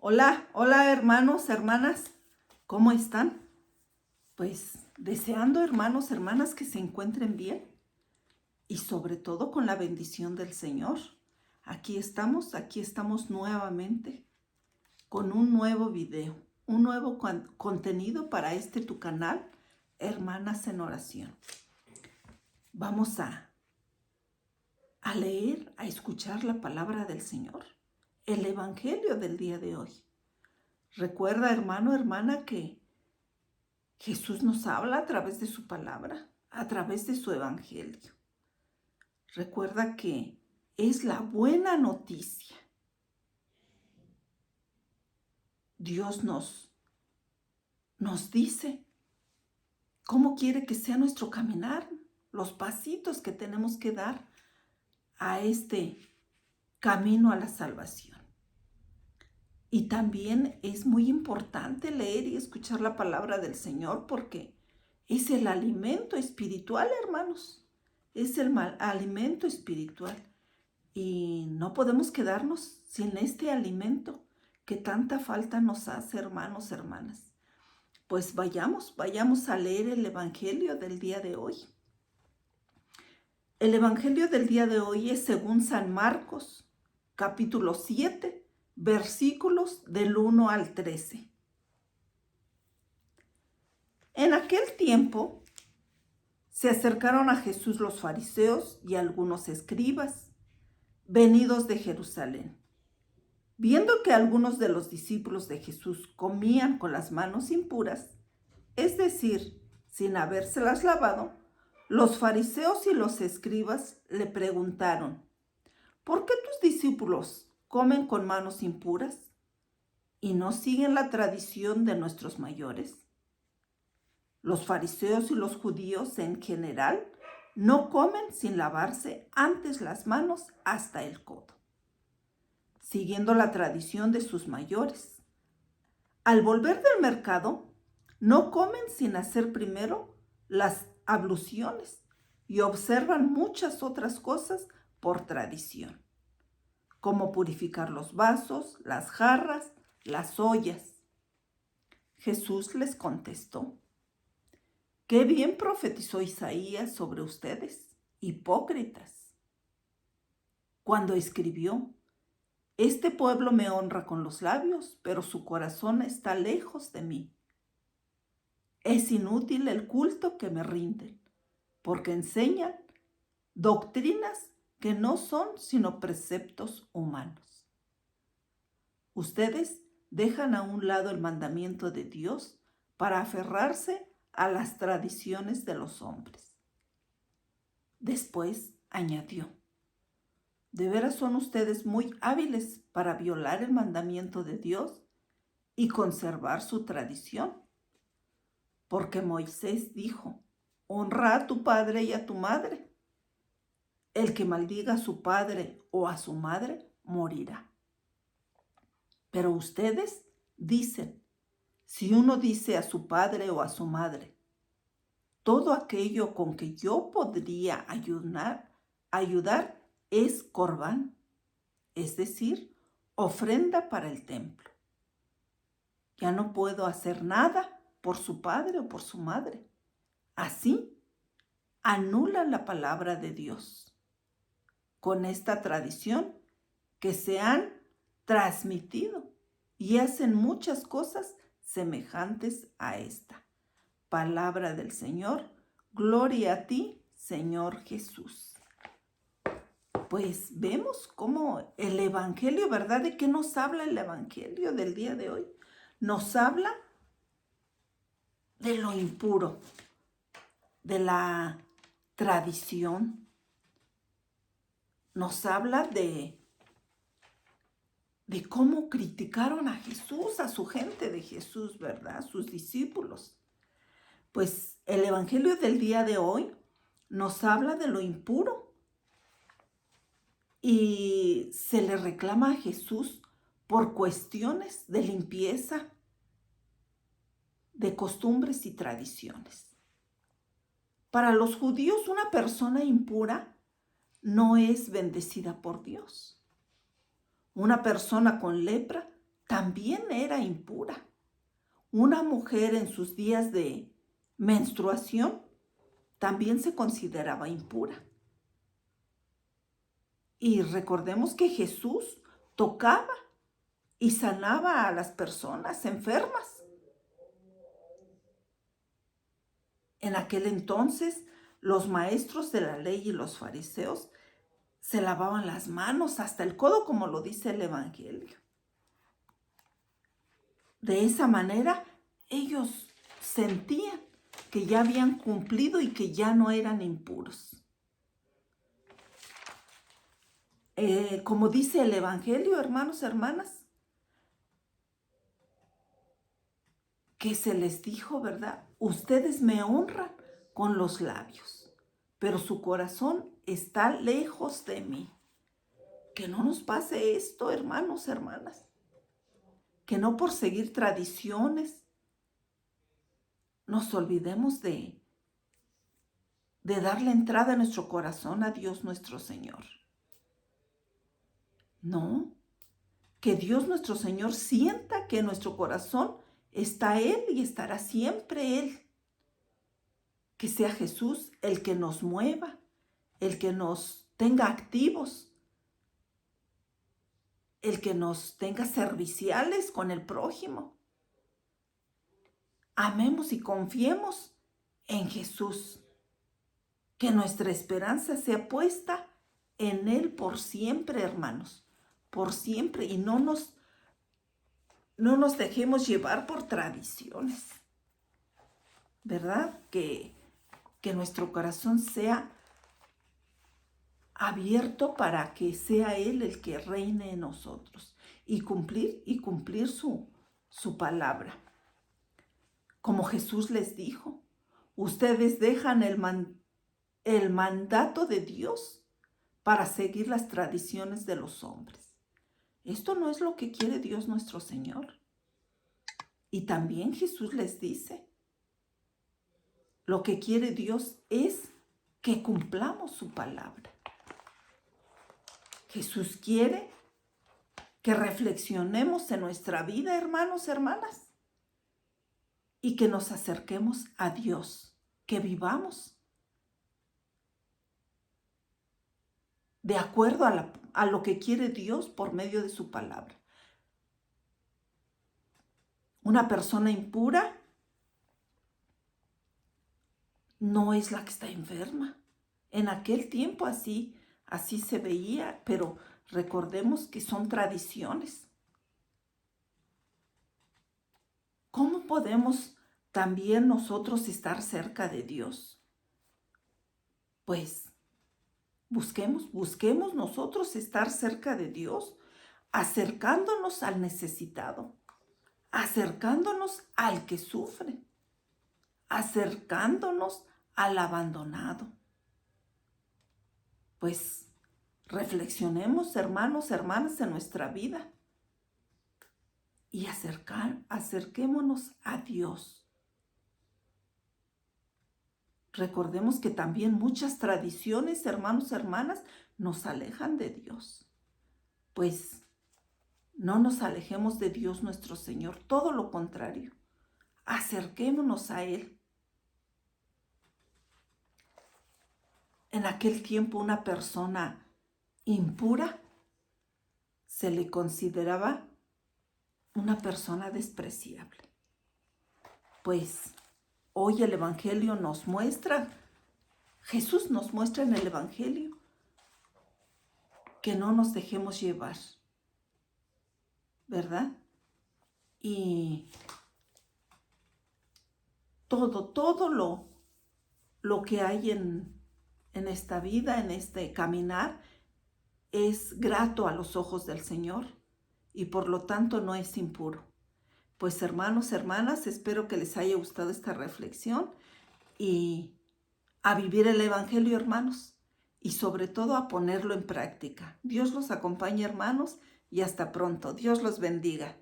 Hola, hola hermanos, hermanas, ¿cómo están? Pues deseando hermanos, hermanas que se encuentren bien y sobre todo con la bendición del Señor. Aquí estamos nuevamente con un nuevo video, un nuevo contenido para tu canal, Hermanas en Oración. Vamos a leer, a escuchar la palabra del Señor, el Evangelio del día de hoy. Recuerda, hermano, hermana, que Jesús nos habla a través de su palabra, a través de su evangelio. Recuerda que es la buena noticia. Dios nos dice cómo quiere que sea nuestro caminar, los pasitos que tenemos que dar a este camino a la salvación. Y también es muy importante leer y escuchar la palabra del Señor porque es el alimento espiritual, hermanos. Es el alimento espiritual. Y no podemos quedarnos sin este alimento que tanta falta nos hace, hermanos, hermanas. Pues vayamos a leer el Evangelio del día de hoy. El Evangelio del día de hoy es según San Marcos, capítulo 7, versículos del 1 al 13. En aquel tiempo se acercaron a Jesús los fariseos y algunos escribas, venidos de Jerusalén. Viendo que algunos de los discípulos de Jesús comían con las manos impuras, es decir, sin habérselas lavado, los fariseos y los escribas le preguntaron: ¿por qué tus discípulos comen con manos impuras y no siguen la tradición de nuestros mayores? Los fariseos y los judíos en general no comen sin lavarse antes las manos hasta el codo, siguiendo la tradición de sus mayores. Al volver del mercado, no comen sin hacer primero las abluciones y observan muchas otras cosas por tradición, como purificar los vasos, las jarras, las ollas. Jesús les contestó: qué bien profetizó Isaías sobre ustedes, hipócritas, cuando escribió: este pueblo me honra con los labios, pero su corazón está lejos de mí. Es inútil el culto que me rinden, porque enseñan doctrinas que no son sino preceptos humanos. Ustedes dejan a un lado el mandamiento de Dios para aferrarse a las tradiciones de los hombres. Después añadió: de veras son ustedes muy hábiles para violar el mandamiento de Dios y conservar su tradición. Porque Moisés dijo: honra a tu padre y a tu madre. El que maldiga a su padre o a su madre morirá. Pero ustedes dicen: si uno dice a su padre o a su madre, todo aquello con que yo podría ayudar es corbán, es decir, ofrenda para el templo. Ya no puedo hacer nada por su padre o por su madre. Así anulan la palabra de Dios con esta tradición que se han transmitido y hacen muchas cosas semejantes a esta. Palabra del Señor. Gloria a ti, Señor Jesús. Pues vemos cómo el Evangelio, ¿verdad? ¿De qué nos habla el Evangelio del día de hoy? Nos habla de lo impuro, de la tradición. Nos habla de cómo criticaron a Jesús, a su gente de Jesús, ¿verdad? Sus discípulos. Pues el Evangelio del día de hoy nos habla de lo impuro y se le reclama a Jesús por cuestiones de limpieza, de costumbres y tradiciones. Para los judíos, una persona impura no es bendecida por Dios. Una persona con lepra también era impura. Una mujer en sus días de menstruación también se consideraba impura. Y recordemos que Jesús tocaba y sanaba a las personas enfermas. En aquel entonces, los maestros de la ley y los fariseos se lavaban las manos hasta el codo, como lo dice el Evangelio. De esa manera, ellos sentían que ya habían cumplido y que ya no eran impuros. Como dice el Evangelio, hermanos, hermanas, que se les dijo, ¿verdad? Ustedes me honran con los labios, pero su corazón está lejos de mí. Que no nos pase esto, hermanos, hermanas. Que no por seguir tradiciones nos olvidemos de darle entrada a nuestro corazón a Dios nuestro Señor. No, que Dios nuestro Señor sienta que en nuestro corazón está Él y estará siempre Él. Que sea Jesús el que nos mueva, el que nos tenga activos, el que nos tenga serviciales con el prójimo. Amemos y confiemos en Jesús. Que nuestra esperanza sea puesta en Él por siempre, hermanos. Por siempre. Y no nos dejemos llevar por tradiciones. ¿Verdad? Que nuestro corazón sea abierto para que sea Él el que reine en nosotros. Y cumplir su palabra. Como Jesús les dijo, ustedes dejan el mandato de Dios para seguir las tradiciones de los hombres. Esto no es lo que quiere Dios nuestro Señor. Y también Jesús les dice, lo que quiere Dios es que cumplamos su palabra. Jesús quiere que reflexionemos en nuestra vida, hermanos, hermanas, y que nos acerquemos a Dios, que vivamos de acuerdo a lo que quiere Dios por medio de su palabra. Una persona impura no es la que está enferma. En aquel tiempo así se veía, pero recordemos que son tradiciones. ¿Cómo podemos también nosotros estar cerca de Dios? Pues busquemos nosotros estar cerca de Dios, acercándonos al necesitado, acercándonos al que sufre, acercándonos al abandonado. Pues reflexionemos, hermanos, hermanas, en nuestra vida y acerquémonos a Dios. Recordemos que también muchas tradiciones, hermanos, hermanas, nos alejan de Dios. Pues no nos alejemos de Dios nuestro Señor, todo lo contrario. Acerquémonos a Él. En aquel tiempo una persona impura se le consideraba una persona despreciable. Pues hoy el Evangelio nos muestra, Jesús nos muestra en el Evangelio que no nos dejemos llevar, ¿verdad? Y todo lo que hay en esta vida, en este caminar, es grato a los ojos del Señor y por lo tanto no es impuro. Pues hermanos, hermanas, espero que les haya gustado esta reflexión y a vivir el Evangelio, hermanos, y sobre todo a ponerlo en práctica. Dios los acompañe, hermanos, y hasta pronto. Dios los bendiga.